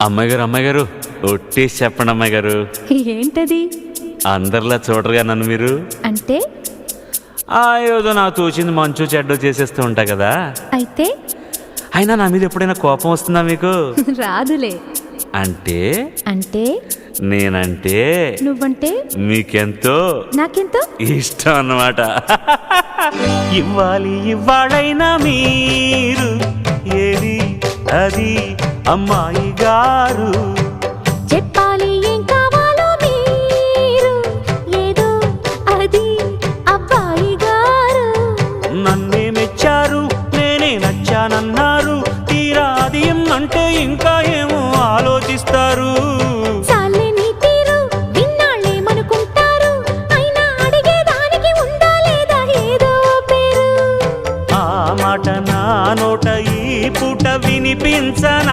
అమ్మాయి గారు ఒట్టేసి చెప్పండి అమ్మాయి గారు. ఏంటది? అందరిలా చూడరుగా నన్ను మీరు. అంటే ఏదో నాకు తోచింది మంచు చెడ్డో చేసేస్తూ ఉంటా కదా. అయితే అయినా నా మీద ఎప్పుడైనా కోపం వస్తుందా మీకు? రాదులే. అంటే అంటే నేనంటే నువ్వంటే మీకెంతో నాకెంతో ఇష్టం అన్నమాట. ఇవ్వాలైనా మీరు ఏది అది అమ్మాయి గారు. చెప్పాలి ఏం కావాలో మీరు ఏదో అది అబ్బాయి గారు. నన్నే మెచ్చారు, నేనే నచ్చానన్నారు. తీరా అది అంటే ఇంకా ఏమో ఆలోచిస్తారు.